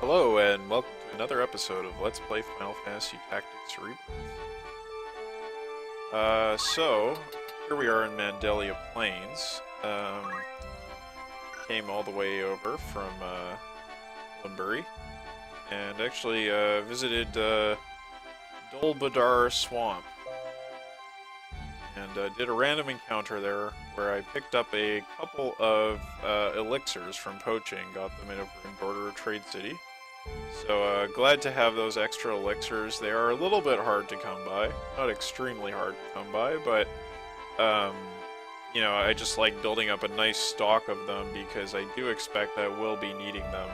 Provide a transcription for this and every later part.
Hello and welcome to another episode of Let's Play Final Fantasy Tactics Rebirth. So here we are in Mandelia Plains. Came all the way over from Limbury, and actually visited Dolbadar Swamp, and did a random encounter there where I picked up a couple of elixirs from poaching, got them in Border Trade City. So glad to have those extra elixirs. They are a little bit hard to come by, not extremely hard to come by, but you know, I just like building up a nice stock of them because I do expect I will be needing them,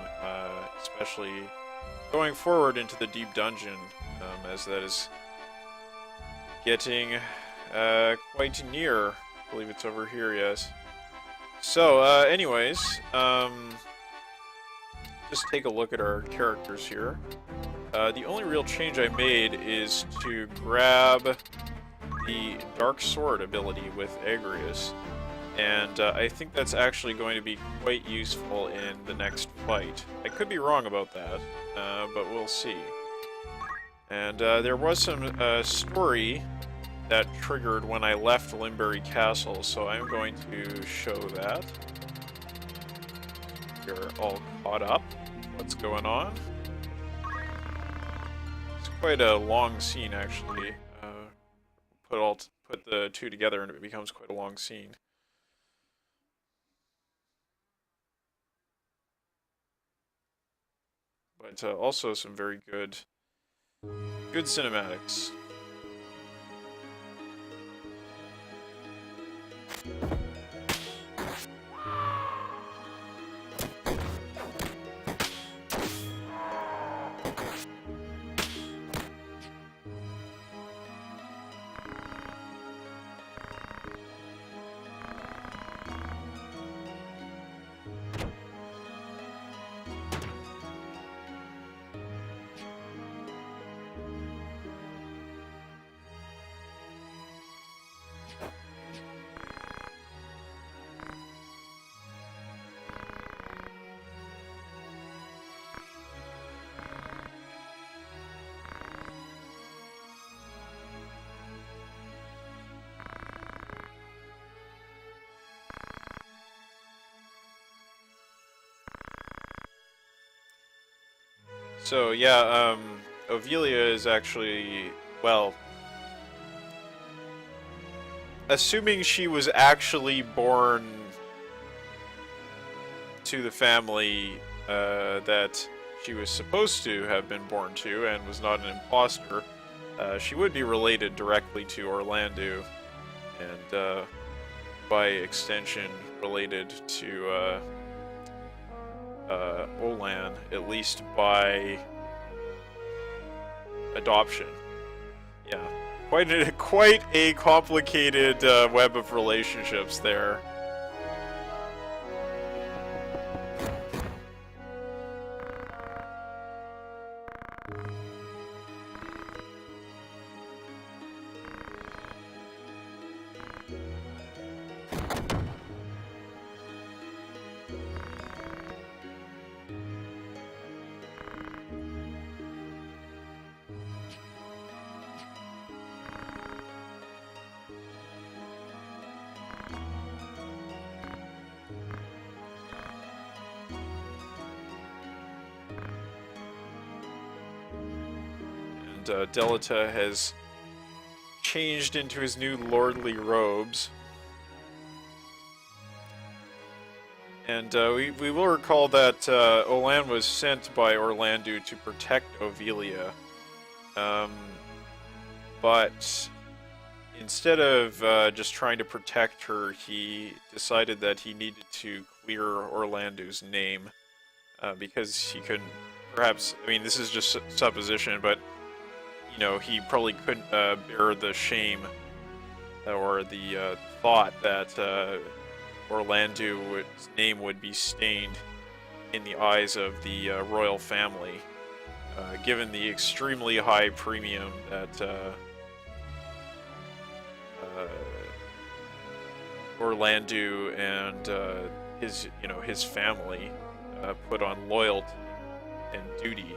especially going forward into the deep dungeon, as that is getting quite near. I believe it's over here, yes. So, anyways, just take a look at our characters here. The only real change I made is to grab the Dark Sword ability with Igros, and I think that's actually going to be quite useful in the next fight. I could be wrong about that, but we'll see. And there was some story that triggered when I left Igros Castle, so I'm going to show that. You're all caught up. What's going on? It's quite a long scene, actually. Put the two together, and it becomes quite a long scene. But also some very good cinematics. So yeah, Ovelia is actually, well, assuming she was actually born to the family that she was supposed to have been born to and was not an imposter, she would be related directly to Orlando, and by extension related to Olan, at least by adoption. Yeah, quite a complicated web of relationships there. Delita has changed into his new lordly robes. And we will recall that Olan was sent by Orlando to protect Ovelia. But instead of just trying to protect her, he decided that he needed to clear Orlando's name. Because he couldn't, perhaps, I mean, this is just supposition, but you know, he probably couldn't bear the shame or the thought that Orlando's name would be stained in the eyes of the royal family, given the extremely high premium that Orlando and his family put on loyalty and duty.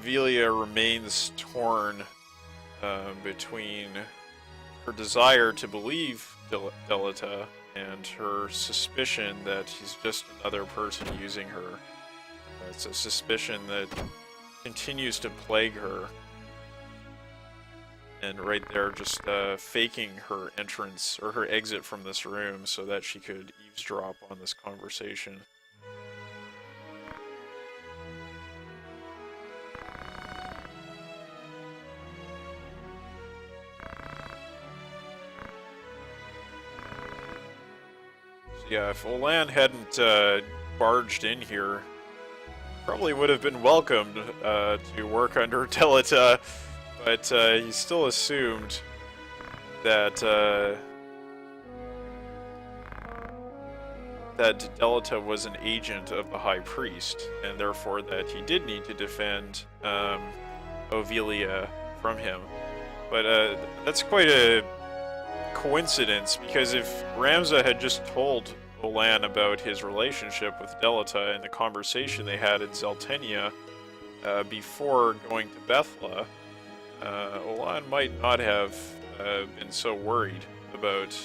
Velia remains torn between her desire to believe Delita and her suspicion that he's just another person using her. It's a suspicion that continues to plague her. And right there, just faking her entrance or her exit from this room so that she could eavesdrop on this conversation. Yeah, if Olan hadn't barged in here, probably would have been welcomed to work under Delita, but he still assumed that that Delita was an agent of the High Priest, and therefore that he did need to defend Ovelia from him. But that's quite a coincidence, because if Ramza had just told Olan about his relationship with Delita and the conversation they had in Zeltenia before going to Bethla, Olan might not have been so worried about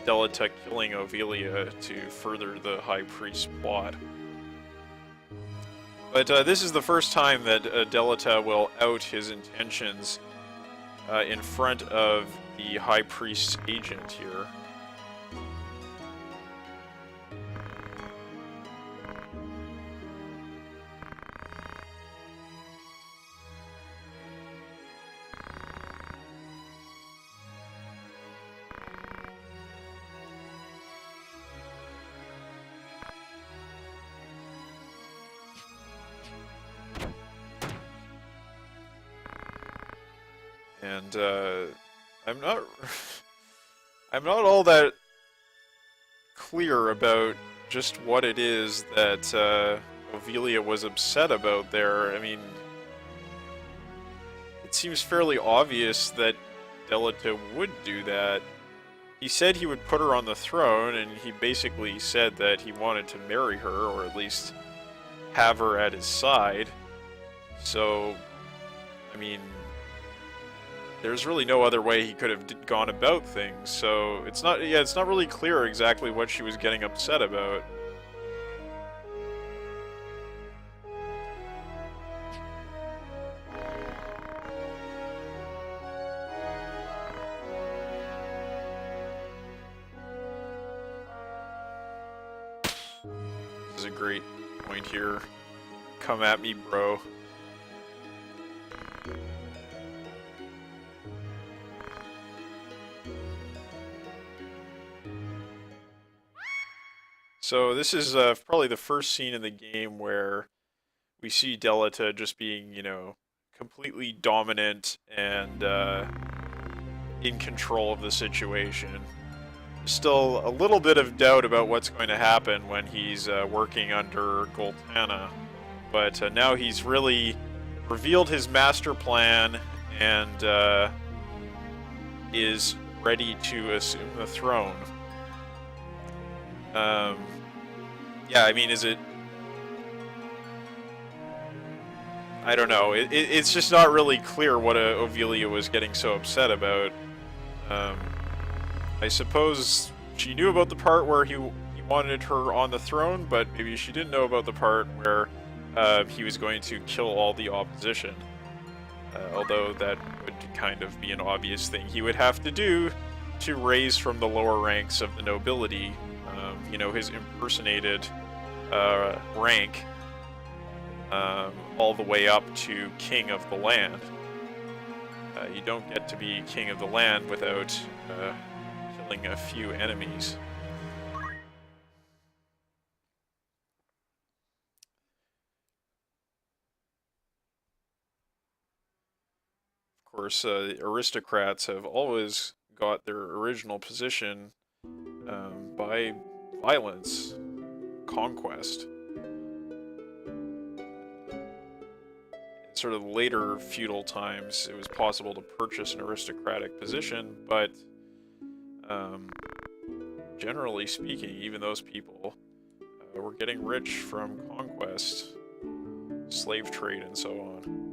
Delita killing Ovelia to further the High Priest's plot. But this is the first time that Delita will out his intentions in front of the High Priest's agent here. And I'm not all that clear about just what it is that Ovelia was upset about there. I mean, it seems fairly obvious that Delita would do that. He said he would put her on the throne, and he basically said that he wanted to marry her, or at least have her at his side. So, I mean, there's really no other way he could have gone about things, so it's not really clear exactly what she was getting upset about. This is a great point here. Come at me, bro. So this is probably the first scene in the game where we see Delita just being, you know, completely dominant and in control of the situation. There's still a little bit of doubt about what's going to happen when he's working under Goltana, but now he's really revealed his master plan and is ready to assume the throne. Yeah, I mean, is it... I don't know. It's just not really clear what Ovelia was getting so upset about. I suppose she knew about the part where he wanted her on the throne, but maybe she didn't know about the part where he was going to kill all the opposition. Although that would kind of be an obvious thing he would have to do to raise from the lower ranks of the nobility, you know, his impersonated rank all the way up to king of the land. You don't get to be king of the land without killing a few enemies. Of course, aristocrats have always got their original position by violence, conquest. In sort of later feudal times, it was possible to purchase an aristocratic position, but generally speaking, even those people were getting rich from conquest, slave trade, and so on.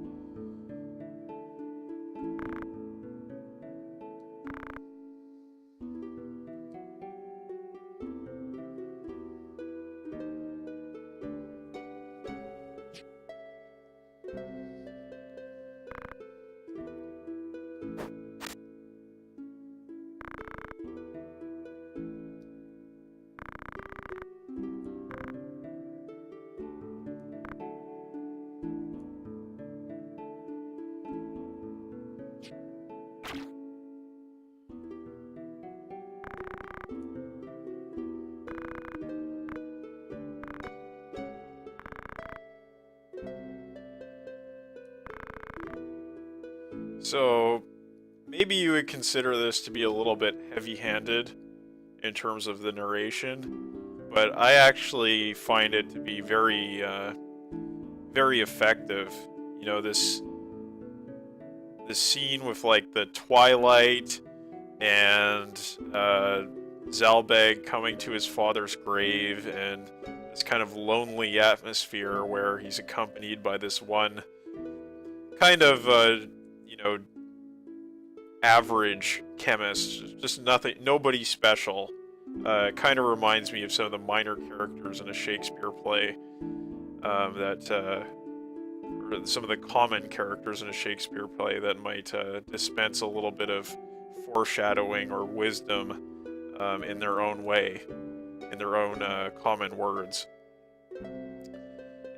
So, maybe you would consider this to be a little bit heavy-handed in terms of the narration, but I actually find it to be very, very effective. You know, this scene with like the twilight and Zalbeg coming to his father's grave, and this kind of lonely atmosphere where he's accompanied by this one kind of you know, average chemist, just nobody special. Kind of reminds me of some of the minor characters in a Shakespeare play, or some of the common characters in a Shakespeare play that might dispense a little bit of foreshadowing or wisdom in their own way, in their own common words.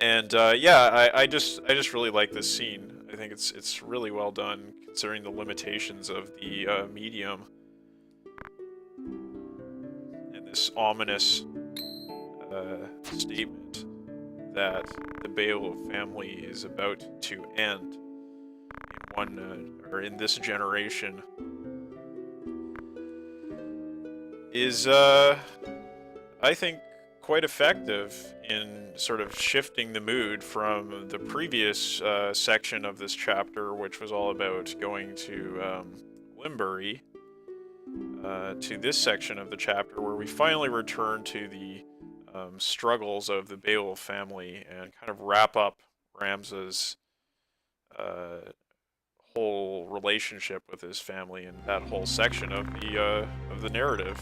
And yeah, I just really like this scene. I think it's really well done considering the limitations of the medium and this ominous statement that the Beoulve family is about to end in one or in this generation is I think quite effective in sort of shifting the mood from the previous section of this chapter, which was all about going to Limbury, to this section of the chapter where we finally return to the struggles of the Beoulve family and kind of wrap up Ramsa's whole relationship with his family and that whole section of the narrative.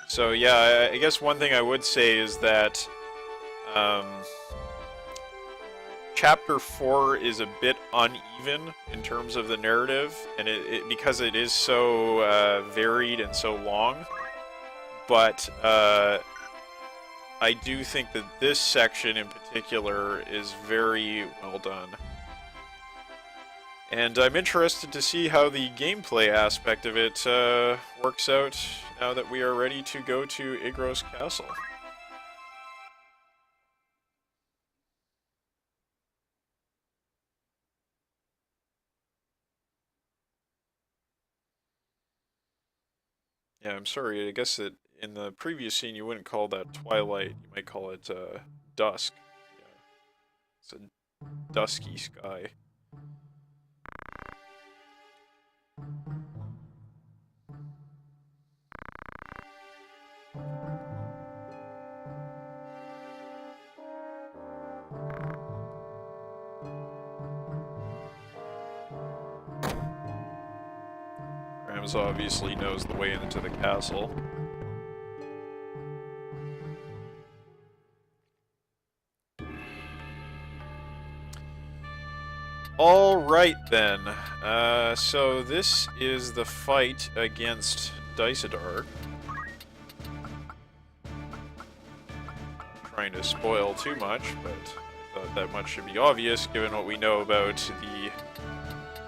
So yeah, I guess one thing I would say is that Chapter 4 is a bit uneven in terms of the narrative, and because it is so varied and so long, but I do think that this section in particular is very well done. And I'm interested to see how the gameplay aspect of it works out now that we are ready to go to Igros Castle. Yeah, I'm sorry, I guess that in the previous scene you wouldn't call that twilight, you might call it dusk. Yeah. It's a dusky sky. Rams obviously knows the way into the castle. Alright then, so this is the fight against Dysadarg. Trying to spoil too much, but I thought that much should be obvious given what we know about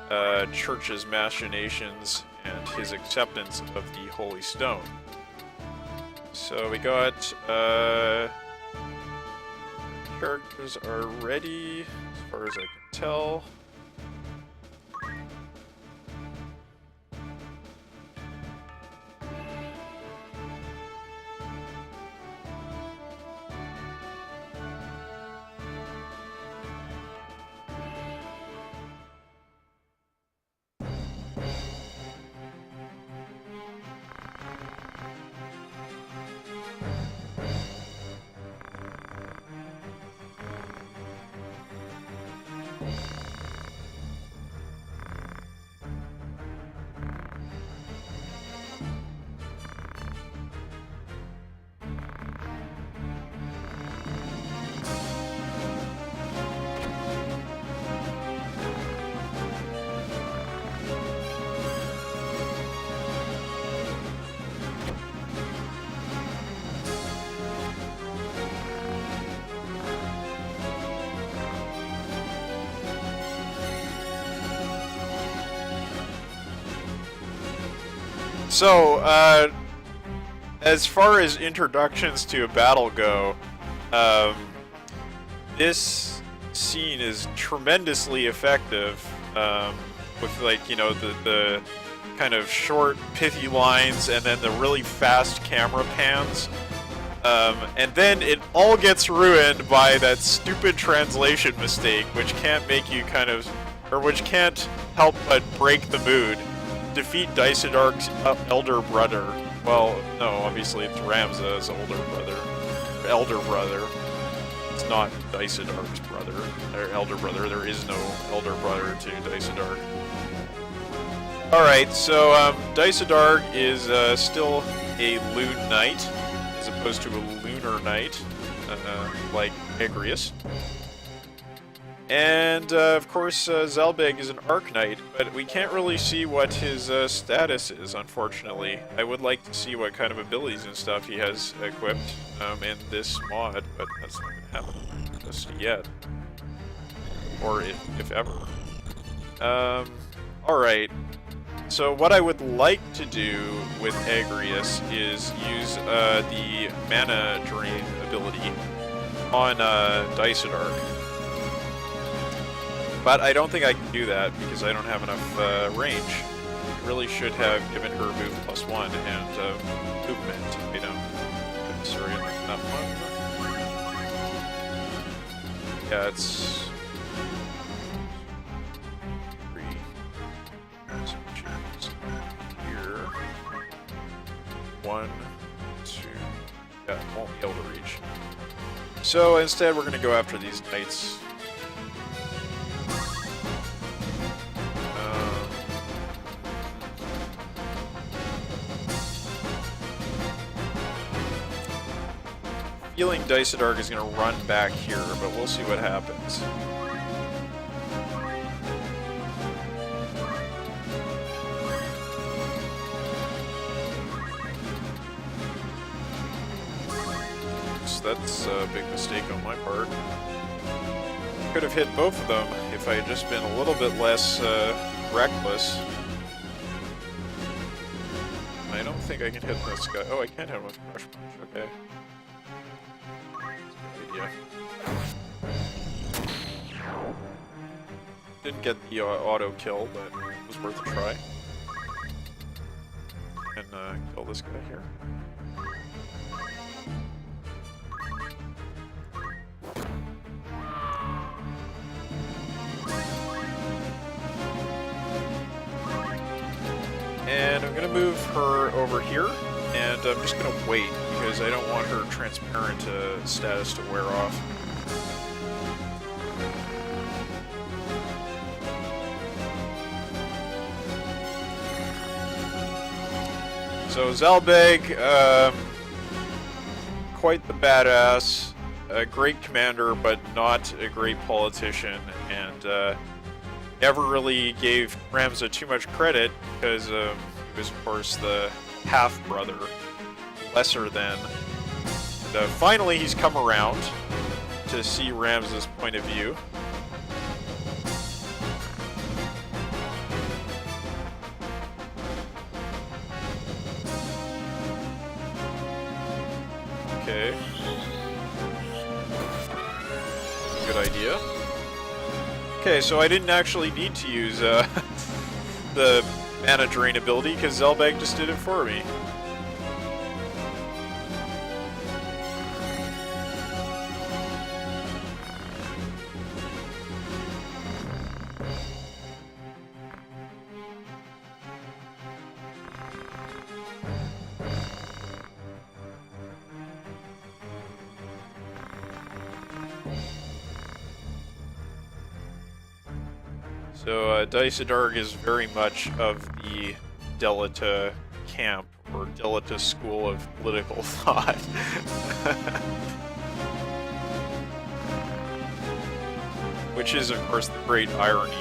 the church's machinations and his acceptance of the Holy Stone. So we got, characters are ready, as far as I can tell. So, as far as introductions to a battle go, this scene is tremendously effective, with, like, you know, the kind of short, pithy lines and then the really fast camera pans. And then it all gets ruined by that stupid translation mistake, which can't make you kind of, or which can't help but break the mood. Defeat Dysadarg's elder brother. Well, no, obviously it's Ramza's older brother. Or elder brother. It's not Dysadarg's brother. Or elder brother. There is no elder brother to Dysadarg. Alright, so Dysadarg is still a Loon Knight, as opposed to a Lunar Knight, like Igros. And, of course, Zelbeg is an Arc Knight, but we can't really see what his status is, unfortunately. I would like to see what kind of abilities and stuff he has equipped in this mod, but that's not going to happen just yet. Or if ever. Alright. So what I would like to do with Igros is use the Mana Drain ability on Dysadarg. But I don't think I can do that because I don't have enough range. I really should have given her move +1 and movement item. Sorry, not one. Yeah, it's 3. So choose here. 1, 2. Yeah, won't be able to reach. So instead, we're going to go after these knights. Feeling Dysadarg is going to run back here, but we'll see what happens. So that's a big mistake on my part. Could have hit both of them if I had just been a little bit less reckless. I don't think I can hit this guy. Oh, I can hit him with Crush Punch. Okay. Didn't get the auto kill, but it was worth a try. And kill this guy here. And I'm gonna move her over here, and I'm just gonna wait because I don't want her transparent status to wear off. So Zelbeg, quite the badass, a great commander, but not a great politician, and never really gave Ramza too much credit because he was, of course, the half-brother, lesser than. And, finally, he's come around to see Ramza's point of view. Okay. Good idea. Okay, so I didn't actually need to use the mana drain ability because Zelbag just did it for me. So, Dysadarg is very much of the Delita camp, or Delita school of political thought. Which is, of course, the great irony.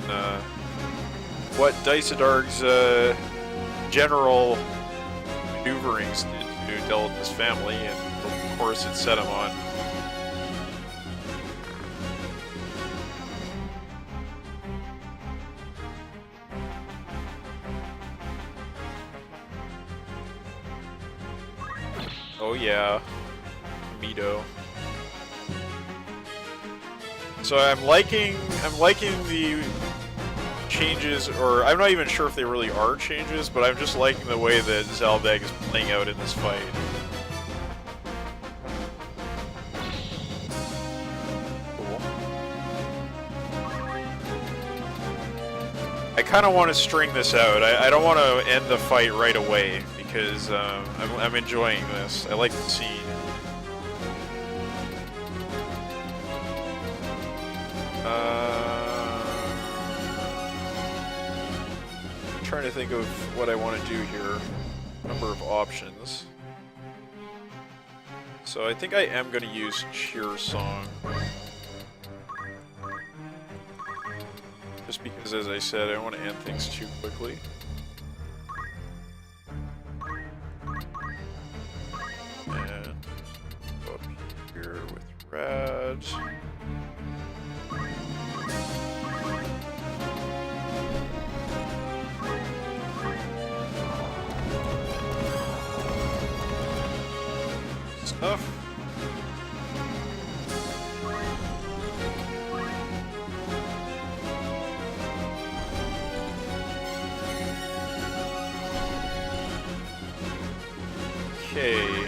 Even, what Dysadarg's, general maneuverings did to Delita's family, and of course it set him on. Oh yeah, Mito. So I'm liking the changes, or I'm not even sure if they really are changes, but I'm just liking the way that Zelbag is playing out in this fight. Cool. I kind of want to string this out. I don't want to end the fight right away, because I'm enjoying this. I like the scene. I'm trying to think of what I want to do here. Number of options. So I think I am going to use Cheer Song. Just because, as I said, I don't want to end things too quickly. And go up here with Rad. Stuff. Okay.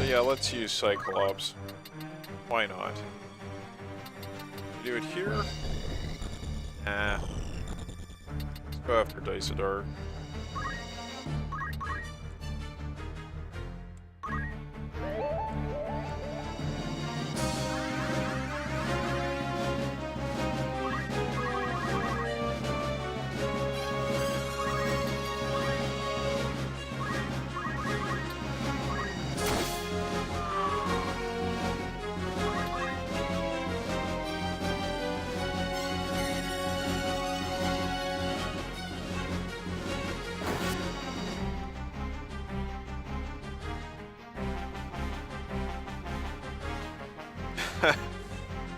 Yeah, let's use Cyclops. Why not? Do it here? Nah. Let's go after Dysadarg.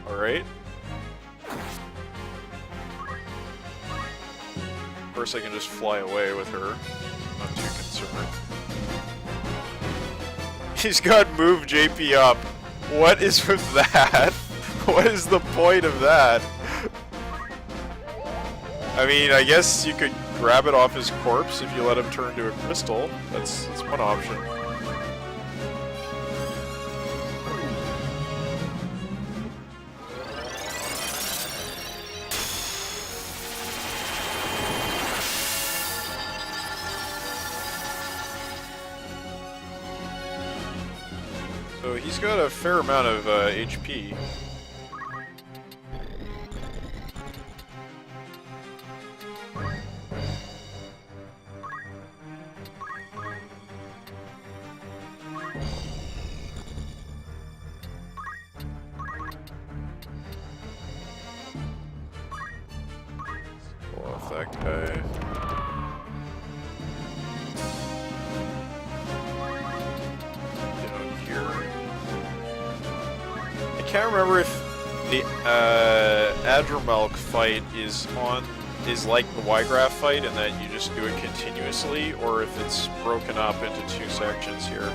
Alright. course, I can just fly away with her. Not too concerned. He's got move JP up. What is with that? What is the point of that? I mean, I guess you could grab it off his corpse if you let him turn to a crystal. That's one option. So he's got a fair amount of HP. Pull off that guy. I can't remember if the Adrammelk fight is like the Y-Graph fight and that you just do it continuously, or if it's broken up into two sections here.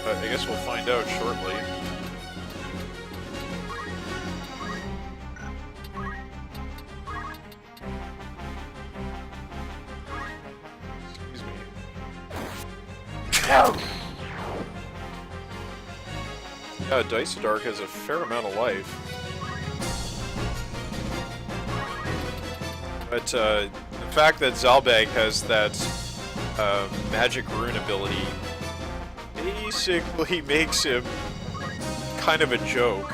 But I guess we'll find out shortly. Excuse me. No! Yeah, Daisadark has a fair amount of life. But the fact that Zalbag has that magic rune ability basically makes him kind of a joke.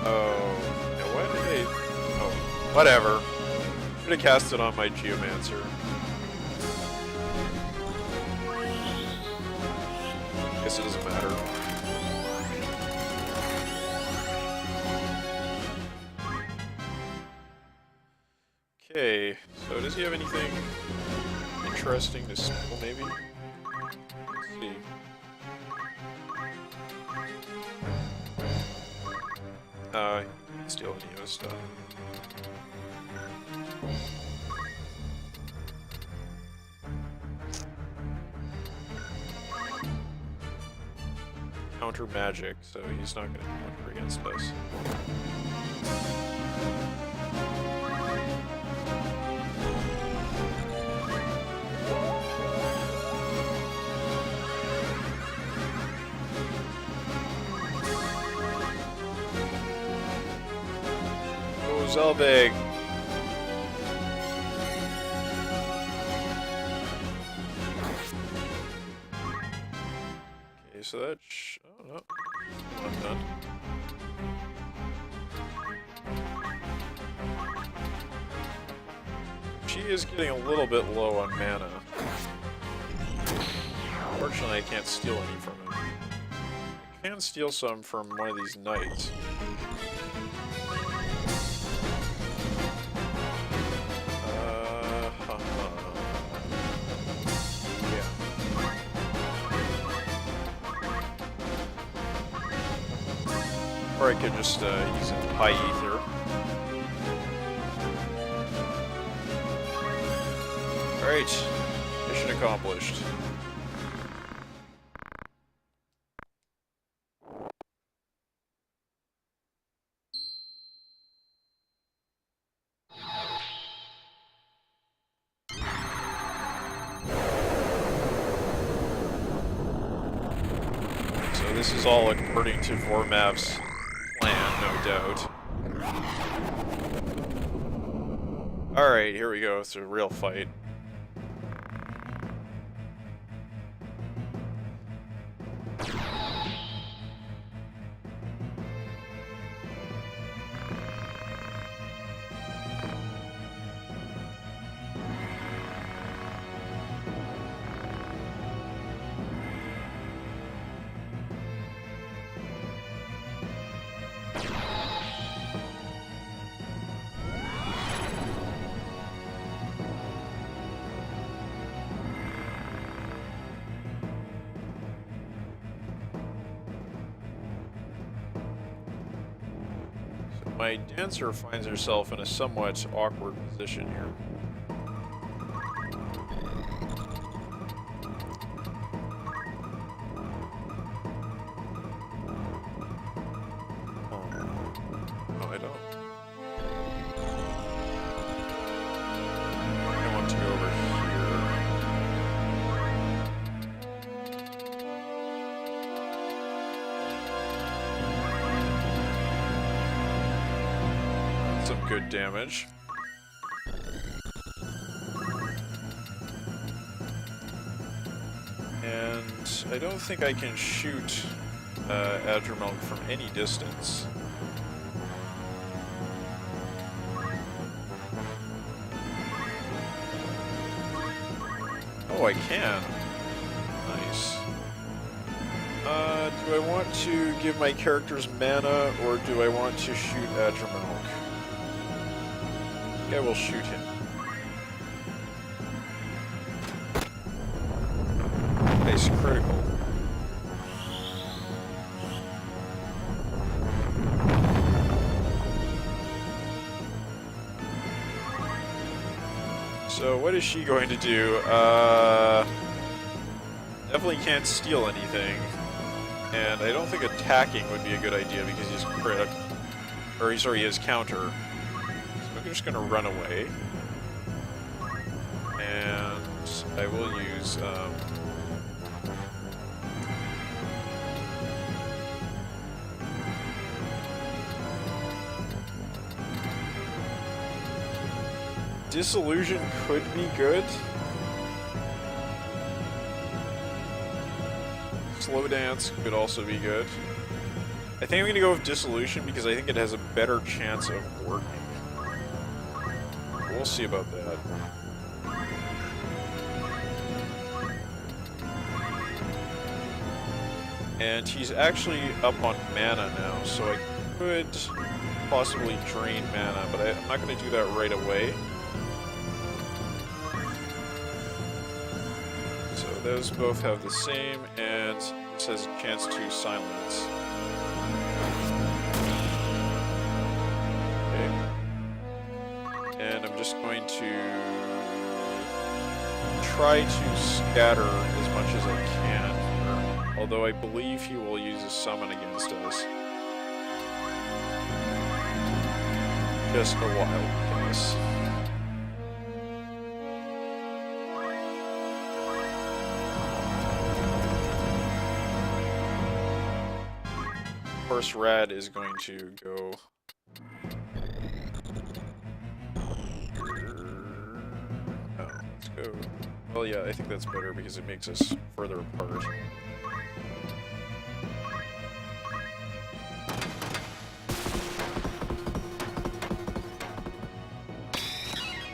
Oh, yeah, why did they... Oh, whatever. Should have cast it on my Geomancer. Guess it doesn't matter. Okay, so does he have anything interesting to steal, maybe? Let's see. He can steal Neo stuff. Counter magic, so he's not going to counter against us. Oh, Zalbag! Okay, so that's... Oh, no. I'm done. She is getting a little bit low on mana. Unfortunately, I can't steal any from him. I can steal some from one of these knights. Or I could just use it high ether. Alright, mission accomplished. So this is all according to Vormav's plan, no doubt. Alright, here we go. It's a real fight. My dancer finds herself in a somewhat awkward position here. No, I don't. I want to go over here. Some good damage. And I don't think I can shoot Adramilk from any distance. Oh, I can. Nice. Do I want to give my characters mana, or do I want to shoot Adramilk? I think I will shoot him. Nice critical. So what is she going to do? Definitely can't steal anything. And I don't think attacking would be a good idea because he's crit. Or sorry, he has counter. So I'm just gonna run away. And I will use Disillusion could be good. Slow Dance could also be good. I think I'm gonna go with Dissolution because I think it has a better chance of working. We'll see about that. And he's actually up on mana now, so I could possibly drain mana, but I'm not gonna do that right away. Those both have the same, and this has a chance to silence. Okay. And I'm just going to try to scatter as much as I can, although I believe he will use a summon against us. Just a wild guess. Of course, Rad is going to go. Oh, let's go. Well, yeah, I think that's better because it makes us further apart.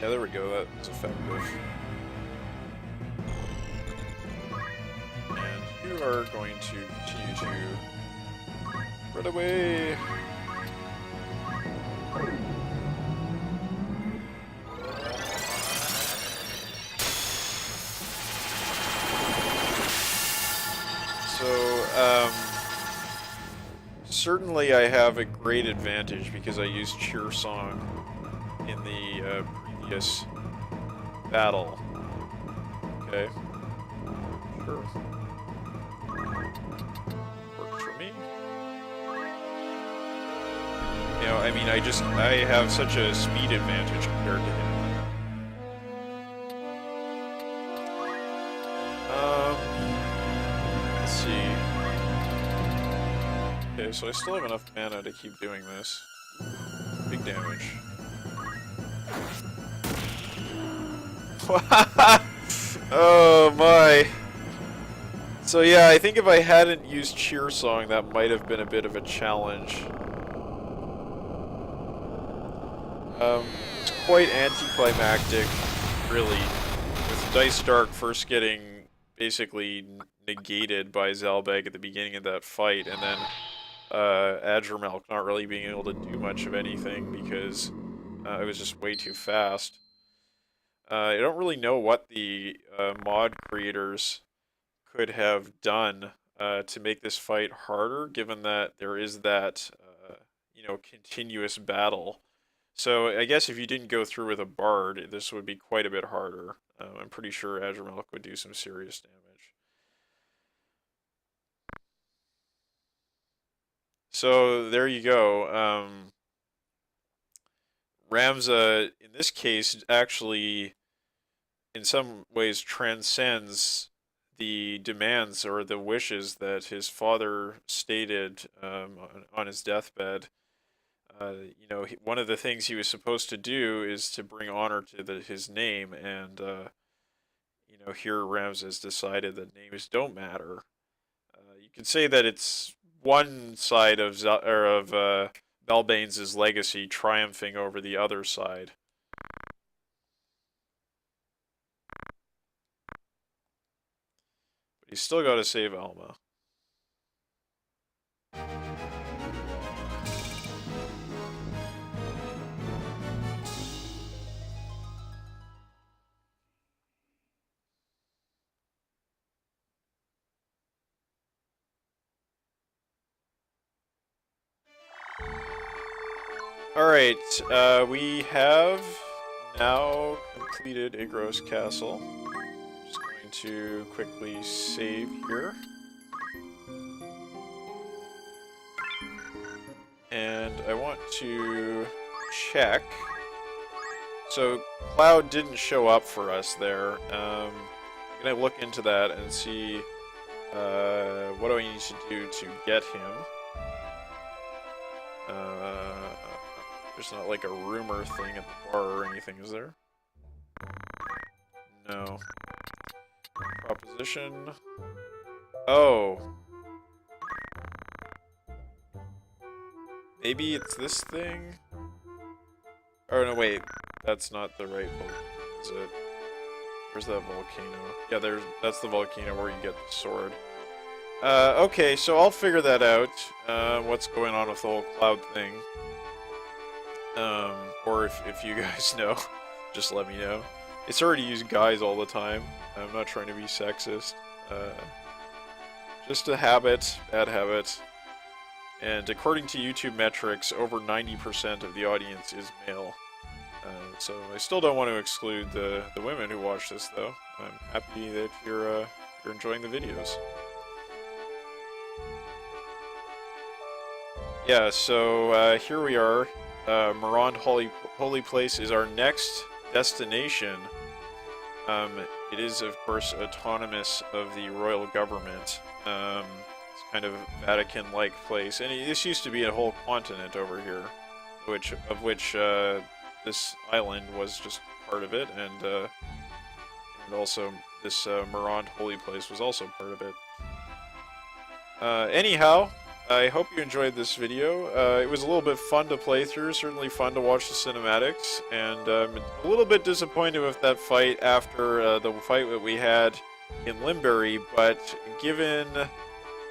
Yeah, there we go. That was effective. And you are going to continue to run away. So, certainly I have a great advantage because I used Cheer Song in the previous battle. Okay. Sure. Works for me. You know, I mean, I have such a speed advantage compared to him. Let's see. Okay, so I still have enough mana to keep doing this. Big damage. Oh my. So yeah, I think if I hadn't used Cheer Song, that might have been a bit of a challenge. It's quite anticlimactic, really, with Dice Dark first getting basically negated by Zalbag at the beginning of that fight, and then Adramilk not really being able to do much of anything because it was just way too fast. I don't really know what the mod creators could have done to make this fight harder, given that there is that you know, continuous battle. So I guess if you didn't go through with a bard, this would be quite a bit harder. I'm pretty sure Azramelk would do some serious damage. So there you go. Ramza, in this case, actually, in some ways, transcends the demands or the wishes that his father stated on his deathbed. You know, one of the things he was supposed to do is to bring honor to his name, and you know, here Ramza has decided that names don't matter. You could say that it's one side of Balbain's legacy triumphing over the other side. But he's still got to save Alma. Alright, we have now completed Igros Castle. Just going to quickly save here. And I want to check. So, Cloud didn't show up for us there. I'm going to look into that and see what do I need to do to get him. There's not like a rumor thing at the bar or anything, is there? No. Proposition. Oh. Maybe it's this thing? Oh no, wait. That's not the right volcano, is it? Where's that volcano? Yeah, that's the volcano where you get the sword. Okay, so I'll figure that out. What's going on with the whole Cloud thing. Or if you guys know, just let me know. It's already used guys all the time. I'm not trying to be sexist. Just a habit, bad habit. And according to YouTube metrics, over 90% of the audience is male. So I still don't want to exclude the women who watch this, though. I'm happy that you're enjoying the videos. Yeah, so here we are. Morond Holy Place is our next destination. It is, of course, autonomous of the royal government. It's kind of Vatican-like place, and this used to be a whole continent over here, of which this island was just part of it, and also this Morond Holy Place was also part of it. Anyhow, I hope you enjoyed this video. It was a little bit fun to play through, certainly fun to watch the cinematics, and I'm a little bit disappointed with that fight after the fight that we had in Limbury, but given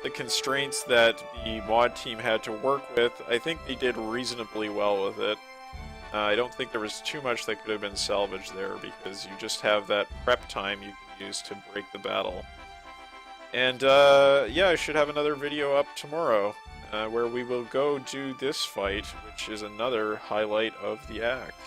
the constraints that the mod team had to work with, I think they did reasonably well with it. I don't think there was too much that could have been salvaged there, because you just have that prep time you can use to break the battle. And, yeah, I should have another video up tomorrow, where we will go do this fight, which is another highlight of the act.